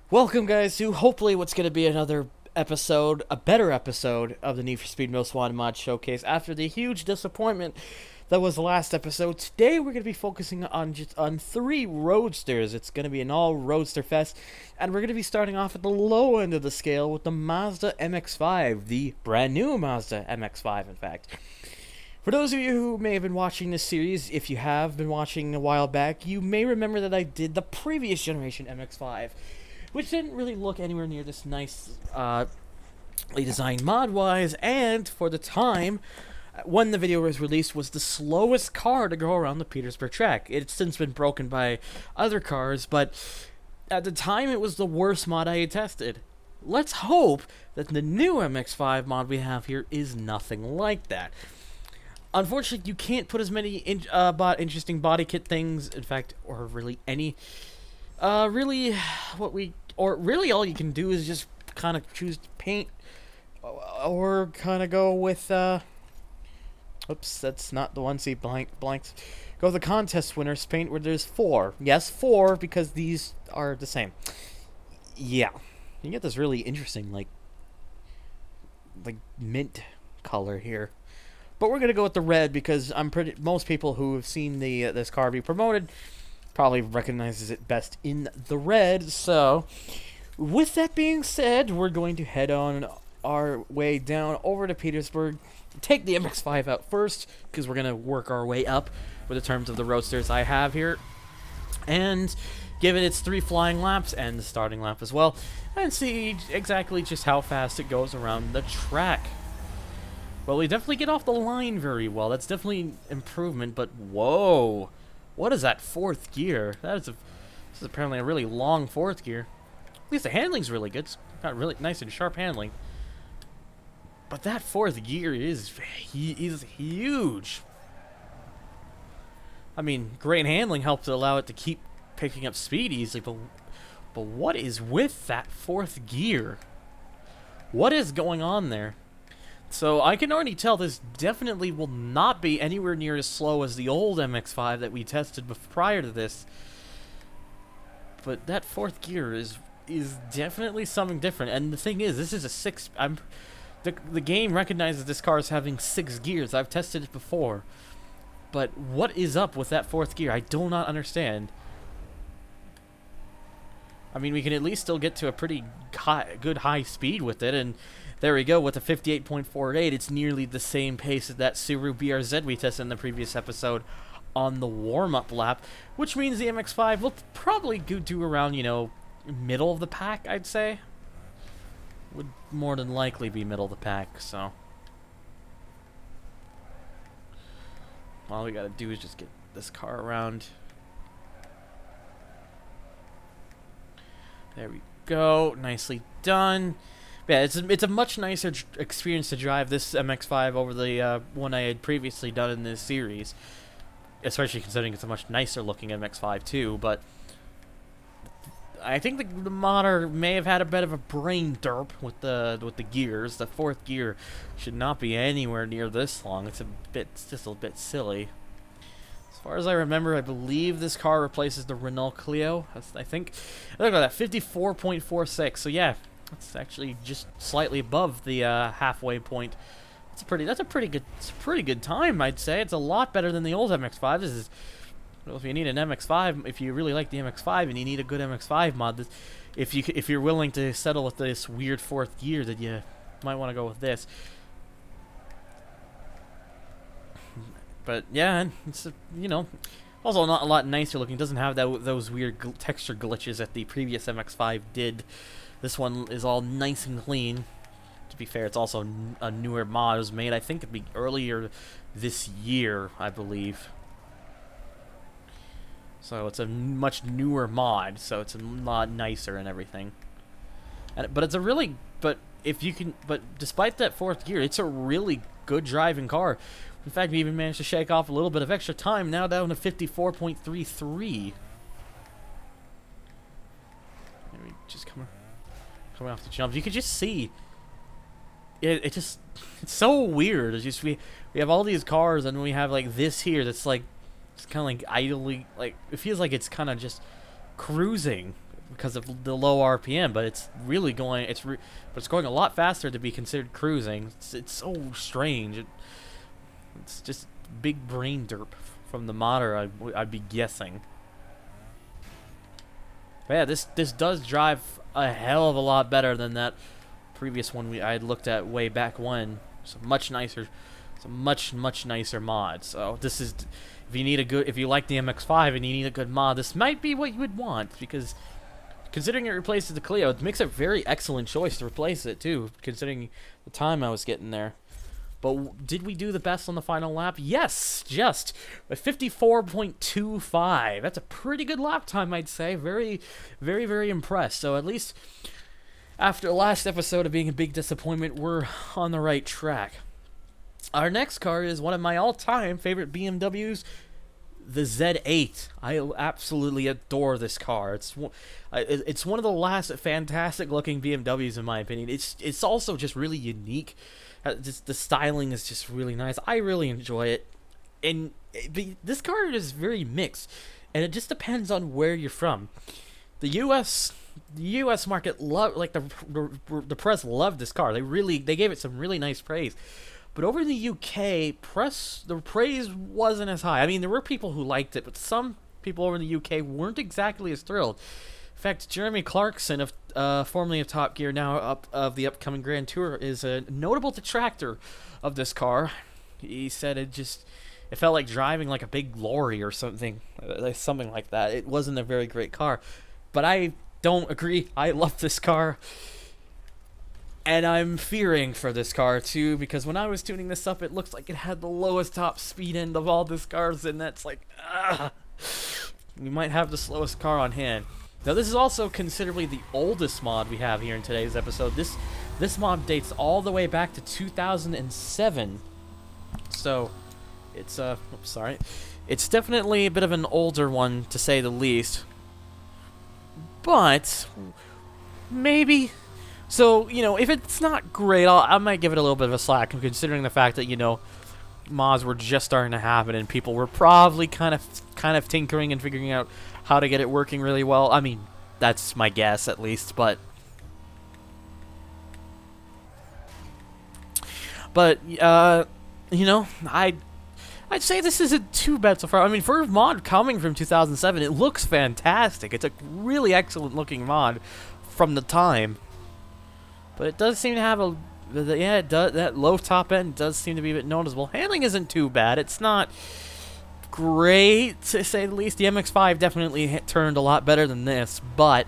Welcome, guys, to hopefully what's going to be another episode, a better episode of the Need for Speed Most Wanted Mod Showcase. After the huge disappointment that was the last episode, today we're going to be focusing on three Roadsters. It's going to be an all Roadster fest, and we're going to be starting off at the low end of the scale with the Mazda MX-5, the brand new Mazda MX-5, in fact. For those of you who may have been watching this series, if you have been watching a while back, you may remember that I did the previous generation MX-5, which didn't really look anywhere near this nicely designed mod-wise, and for the time, when the video was released, was the slowest car to go around the Petersburg track. It's since been broken by other cars, but at the time it was the worst mod I had tested. Let's hope that the new MX-5 mod we have here is nothing like that. Unfortunately, you can't put as many interesting body kit things, in fact, or really any. Really all you can do is just kind of choose to paint, or kind of go with, oops, that's not the one, see, blanks. Go with the contest winners paint where there's 4. Yes, 4, because these are the same. Yeah. You get this really interesting, like mint color here. But we're gonna go with the red because most people who have seen this car be promoted probably recognizes it best in the red. So, with that being said, we're going to head on our way down over to Petersburg, take the MX-5 out first, because we're going to work our way up with the terms of the Roadsters I have here, and give it its 3 flying laps, and the starting lap as well, and see exactly just how fast it goes around the track. Well, we definitely get off the line very well. That's definitely improvement, but whoa. What is that 4th gear? This is apparently a really long 4th gear. At least the handling's really good. It's got really nice and sharp handling. But that 4th gear is huge. I mean, great handling helps allow it to keep picking up speed easily, but what is with that 4th gear? What is going on there? So I can already tell this definitely will not be anywhere near as slow as the old MX-5 that we tested prior to this. But that 4th gear is definitely something different. And the thing is, this is a 6. The game recognizes this car as having 6 gears. I've tested it before. But what is up with that 4th gear? I do not understand. I mean, we can at least still get to a pretty good high speed with it, and there we go, with a 58.48, it's nearly the same pace as that Subaru BRZ we tested in the previous episode on the warm-up lap, which means the MX-5 will probably do around, middle of the pack, I'd say. Would more than likely be middle of the pack, so. All we gotta do is just get this car around. There we go, nicely done. Yeah, it's a much nicer experience to drive this MX-5 over the one I had previously done in this series, especially considering it's a much nicer looking MX-5 too. But I think the modder may have had a bit of a brain derp with the gears. The 4th gear should not be anywhere near this long. It's just a bit silly. As far as I remember, I believe this car replaces the Renault Clio. I think. Look at that, 54.46. So yeah. That's actually just slightly above the halfway point. That's a pretty good time, I'd say. It's a lot better than the old MX-5. This is, well, if you need an MX-5, if you really like the MX-5 and you need a good MX-5 mod, if you're willing to settle with this weird 4th gear, then you might want to go with this. But yeah, it's also not a lot nicer looking. It doesn't have those weird texture glitches that the previous MX-5 did. This one is all nice and clean. To be fair, it's also a newer mod. It was made, I think, it'd be earlier this year, I believe. So it's a much newer mod, so it's a lot nicer and everything. But despite that 4th gear, it's a really good driving car. In fact, we even managed to shake off a little bit of extra time, now down to 54.33. Maybe just coming off the jump, you could just see it's so weird. It's just we have all these cars, and we have like this here that's like it's kind of like idly, like it feels like it's kind of just cruising because of the low RPM, but it's really going. But it's going a lot faster to be considered cruising. It's so strange. It's just big brain derp from the modder. I'd be guessing. But yeah, this does drive a hell of a lot better than that previous one I had looked at way back when. It's a much nicer, much nicer mod. So this is, if you like the MX-5 and you need a good mod, this might be what you would want, because considering it replaces the Clio, it makes a very excellent choice to replace it too, considering the time I was getting there. But did we do the best on the final lap? Yes, just a 54.25. That's a pretty good lap time, I'd say. Very impressed. So at least after the last episode of being a big disappointment, we're on the right track. Our next car is one of my all-time favorite BMWs, the Z8. I absolutely adore this car. It's one of the last fantastic-looking BMWs, in my opinion. It's also just really unique. Just the styling is just really nice. I really enjoy it, and this car is very mixed, and it just depends on where you're from. The U.S. market the press loved this car. They gave it some really nice praise. But over in the UK, the praise wasn't as high. I mean, there were people who liked it, but some people over in the UK weren't exactly as thrilled. In fact, Jeremy Clarkson, formerly of Top Gear, now of the upcoming Grand Tour, is a notable detractor of this car. He said it felt like driving like a big lorry or something like that. It wasn't a very great car. But I don't agree. I love this car. And I'm fearing for this car too, because when I was tuning this up, it looks like it had the lowest top speed end of all these cars, and that's like, we might have the slowest car on hand. Now, this is also considerably the oldest mod we have here in today's episode. This mod dates all the way back to 2007. So, it's it's definitely a bit of an older one, to say the least. But maybe. So, if it's not great, I might give it a little bit of a slack, considering the fact that, mods were just starting to happen and people were probably kind of tinkering and figuring out how to get it working really well. I mean, that's my guess, at least, but I'd say this isn't too bad so far. I mean, for a mod coming from 2007, it looks fantastic. It's a really excellent looking mod from the time. But it does seem to have that low top end does seem to be a bit noticeable. Handling isn't too bad. It's not great, to say the least. The MX-5 definitely turned a lot better than this, but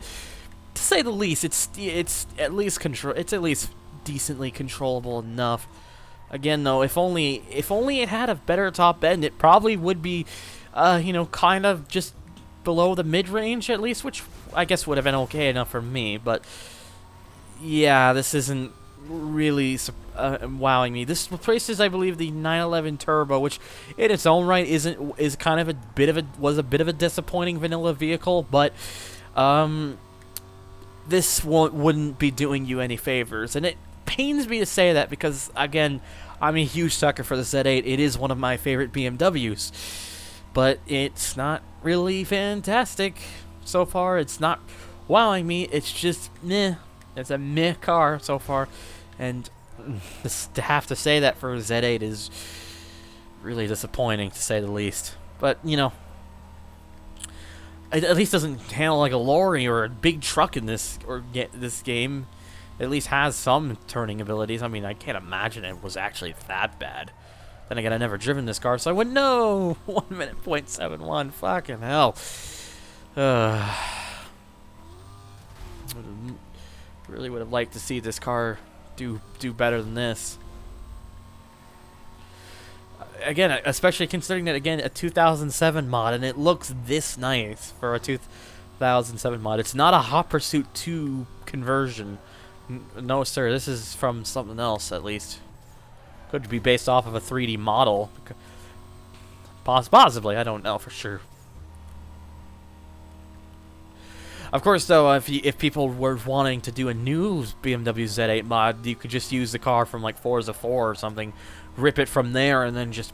to say the least, it's at least decently controllable enough. Again, though, if only it had a better top end, it probably would be, kind of just below the mid-range at least, which I guess would have been okay enough for me. But yeah, this isn't really wowing me. This replaces, I believe, the 911 Turbo, which in its own right was a bit of a disappointing vanilla vehicle, but this wouldn't be doing you any favors, and it pains me to say that because, again, I'm a huge sucker for the Z8. It is one of my favorite BMWs, but it's not really fantastic so far. It's not wowing me. It's just meh. It's a meh car so far, and to have to say that for a Z8 is really disappointing, to say the least. But, it at least doesn't handle like a lorry or a big truck in this game. It at least has some turning abilities. I mean, I can't imagine it was actually that bad. Then again, I've never driven this car, so I wouldn't know. 1 minute, 0.71. Fucking hell. Really would have liked to see this car do better than this. Again, especially considering that, again, a 2007 mod, and it looks this nice for a 2007 mod. It's not a Hot Pursuit 2 conversion. No, sir, this is from something else, at least. Could be based off of a 3D model. Possibly, I don't know for sure. Of course, though, if people were wanting to do a new BMW Z8 mod, you could just use the car from like Forza 4 or something, rip it from there, and then just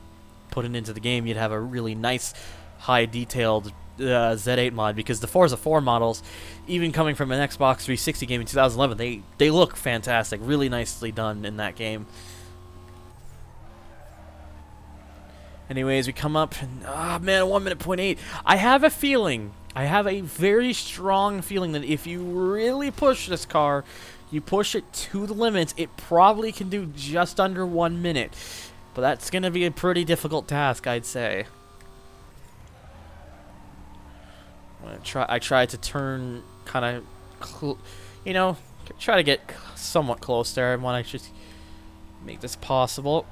put it into the game. You'd have a really nice, high-detailed Z8 mod, because the Forza 4 models, even coming from an Xbox 360 game in 2011, they look fantastic, really nicely done in that game. Anyways, we come up, and man, 1 minute point 8. I have a feeling, I have a very strong feeling that if you really push this car, you push it to the limits, it probably can do just under 1 minute. But that's going to be a pretty difficult task, I'd say. I tried to turn kind of, you know, try to get somewhat close there. I want to just make this possible.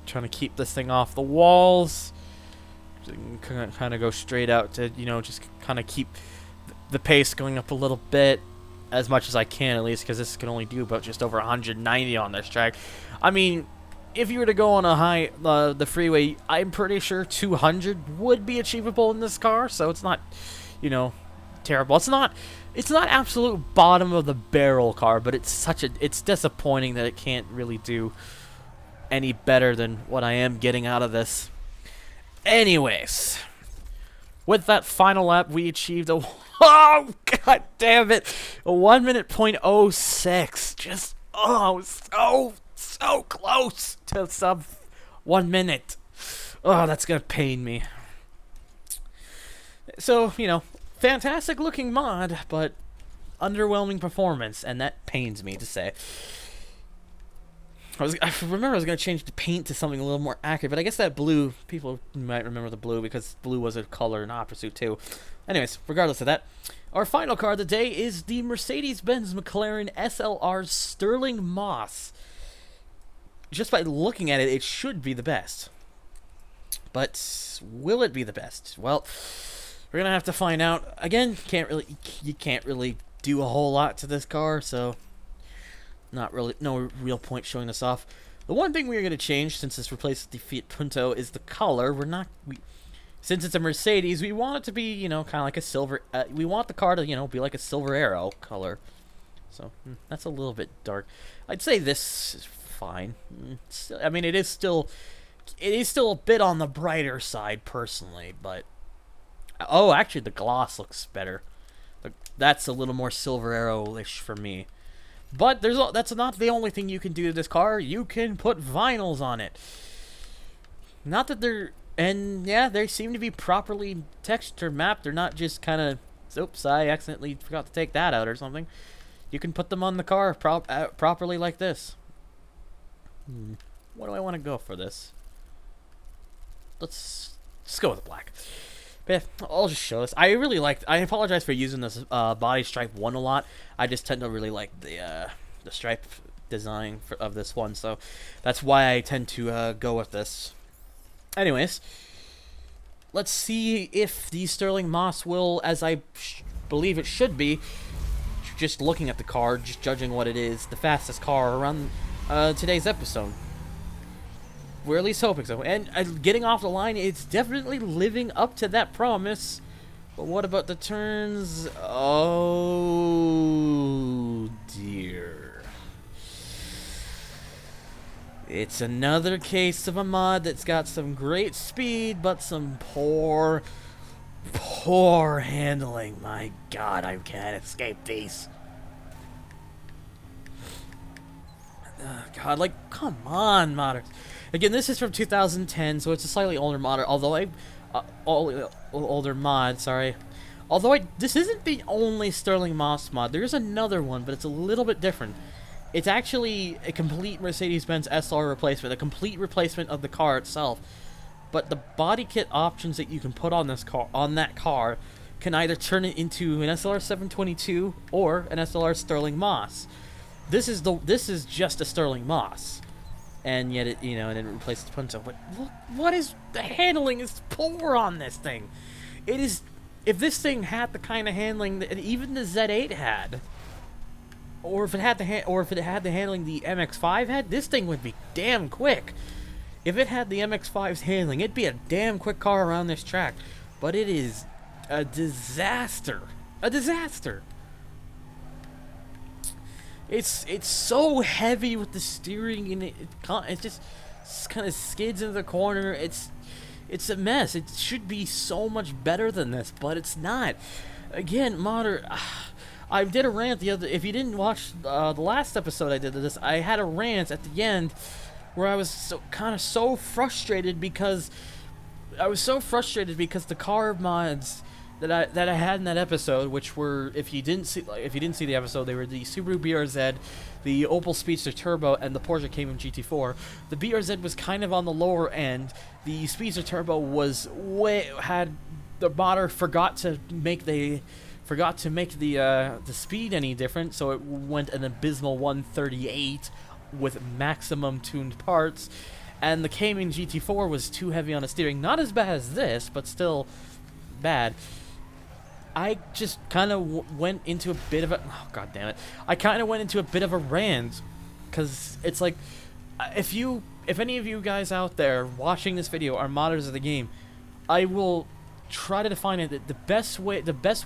Trying to keep this thing off the walls. Kind of go straight out to, you know, just kind of keep the pace going up a little bit. As much as I can, at least, because this can only do about just over 190 on this track. I mean, if you were to go on a the freeway, I'm pretty sure 200 would be achievable in this car. So it's not, you know, terrible. It's not absolute bottom of the barrel car, but it's disappointing that it can't really do any better than what I am getting out of this. Anyways, with that final lap, we achieved a oh god damn it, a 1 minute point 06. Just so close to sub 1 minute. Oh, that's gonna pain me. So, you know, fantastic looking mod, but underwhelming performance, and that pains me to say. I remember I was going to change the paint to something a little more accurate, but I guess that blue, people might remember the blue because blue was a color in Opera Suit too. Anyways, regardless of that, our final car of the day is the Mercedes-Benz McLaren SLR Stirling Moss. Just by looking at it, it should be the best. But will it be the best? Well, we're going to have to find out. Again, you can't really do a whole lot to this car, so no real point showing this off. The one thing we're going to change, since this replaces the Fiat Punto, is the color. Since it's a Mercedes, we want it to be, you know, kind of like a silver. We want the car to, you know, be like a silver arrow color. So that's a little bit dark. I'd say this is fine. I mean, it is still a bit on the brighter side, personally. But oh, actually, the gloss looks better. That's a little more silver arrow-ish for me. But that's not the only thing you can do to this car. You can put vinyls on it. Not that they seem to be properly texture mapped. They're not just kind of, oops, I accidentally forgot to take that out or something. You can put them on the car properly like this. What do I want to go for this? Let's go with black. But yeah, I'll just show this. I apologize for using this body stripe one a lot. I just tend to really like the stripe design of this one, so that's why I tend to go with this. Anyways, let's see if the Stirling Moss will, as I believe it should be, just looking at the car, just judging what it is, the fastest car around today's episode. We're at least hoping so. And getting off the line, it's definitely living up to that promise. But what about the turns? Oh, dear. It's another case of a mod that's got some great speed, but some poor handling. My God, I can't escape these. God, like, come on, modders. Again, this is from 2010, so it's a slightly older mod. Older mod. Sorry. This isn't the only Stirling Moss mod. There's another one, but it's a little bit different. It's actually a complete Mercedes-Benz SLR replacement, a complete replacement of the car itself. But the body kit options that you can put on that car, can either turn it into an SLR 722 or an SLR Stirling Moss. This is just a Stirling Moss. And yet it, you know, and it replaces the Punto. But look, the handling is poor on this thing. It is, if this thing had the kind of handling that even the Z8 had, or if it had the handling the MX-5 had, this thing would be damn quick. If it had the MX-5's handling, it'd be a damn quick car around this track. But it is a disaster. A disaster. It's so heavy with the steering, and it just kind of skids into the corner. It's a mess. It should be so much better than this, but it's not. Again, modder. I did a rant the other. If you didn't watch the last episode I did of this, I had a rant at the end where I was so frustrated because the car mods that I had in that episode, which were, if you didn't see the episode, they were the Subaru BRZ, the Opel Speedster Turbo, and the Porsche Cayman GT4. The BRZ was kind of on the lower end. The Speedster Turbo had the modder forgot to make the speed any different, so it went an abysmal 138 with maximum tuned parts. And the Cayman GT4 was too heavy on the steering. Not as bad as this, but still bad. I just kind of went into a bit of a... Oh, God damn it. I kind of went into a bit of a rant. Because it's like... If any of you guys out there watching this video are modders of the game, I will try to define it that the best way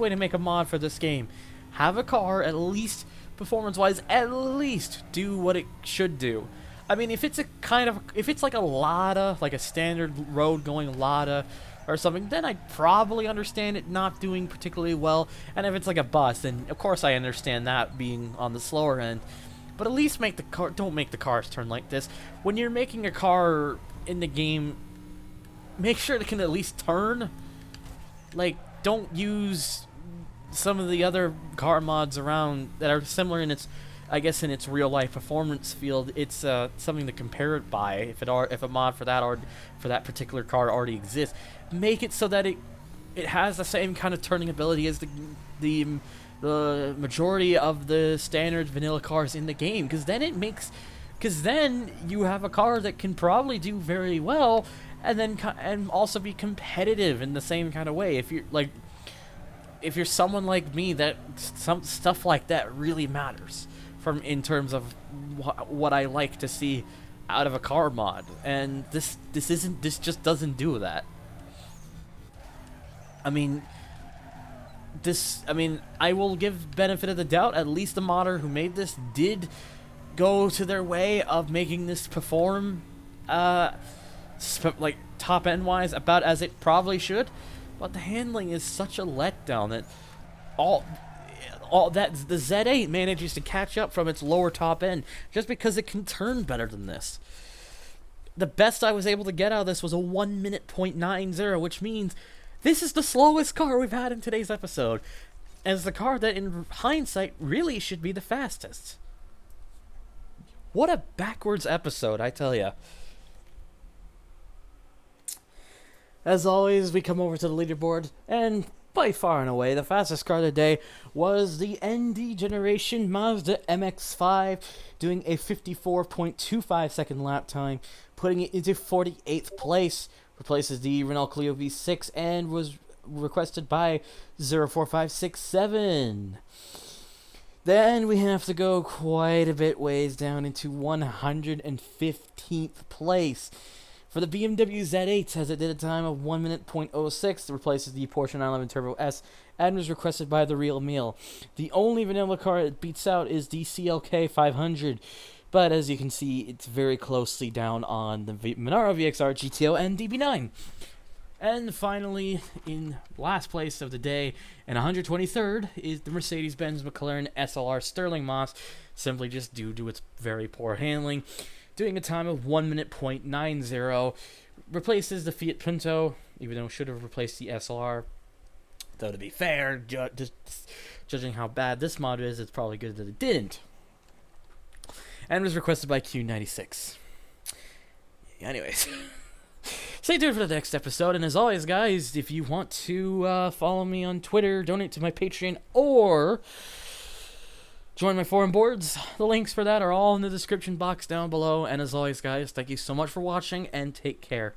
to make a mod for this game, have a car, at least performance-wise, at least do what it should do. I mean, if it's like a Lada, like a standard road-going Lada or something, then I'd probably understand it not doing particularly well. And if it's like a bus, then of course I understand that being on the slower end. But at least don't make the cars turn like this. When you're making a car in the game, make sure it can at least turn. Like, don't use some of the other car mods around that are similar in its real life performance field. It's something to compare it by. If a mod for that particular car already exists, make it so that it has the same kind of turning ability as the majority of the standard vanilla cars in the game. Because then you have a car that can probably do very well, and also be competitive in the same kind of way. If you're someone like me, that some stuff like that really matters. In terms of what I like to see out of a car mod, and this just doesn't do that. I mean, I will give benefit of the doubt. At least the modder who made this did go to their way of making this perform, like top end wise, about as it probably should. But the handling is such a letdown that all that the Z8 manages to catch up from its lower top end just because it can turn better than this. The best I was able to get out of this was a 1 minute .90, which means this is the slowest car we've had in today's episode, and it's the car that in hindsight really should be the fastest. What a backwards episode, I tell ya. As always, we come over to the leaderboard, and by far and away, the fastest car of the day was the ND generation Mazda MX-5, doing a 54.25 second lap time, putting it into 48th place. Replaces the Renault Clio V6 and was requested by 04567. Then we have to go quite a bit ways down into 115th place. For the BMW Z8, as it did a time of 1 minute .06, it replaces the Porsche 911 Turbo S and was requested by the real Emile. The only vanilla car it beats out is the CLK 500, but as you can see, it's very closely down on the Monaro VXR, GTO, and DB9. And finally, in last place of the day, and 123rd, is the Mercedes-Benz McLaren SLR Stirling Moss, simply just due to its very poor handling. Doing a time of 1 minute .90, replaces the Fiat Punto, even though it should have replaced the SLR. Though to be fair, just judging how bad this mod is, it's probably good that it didn't. And was requested by Q96. Anyways, stay tuned for the next episode, and as always, guys, if you want to follow me on Twitter, donate to my Patreon, or join my forum boards, the links for that are all in the description box down below. And as always, guys, thank you so much for watching, and take care.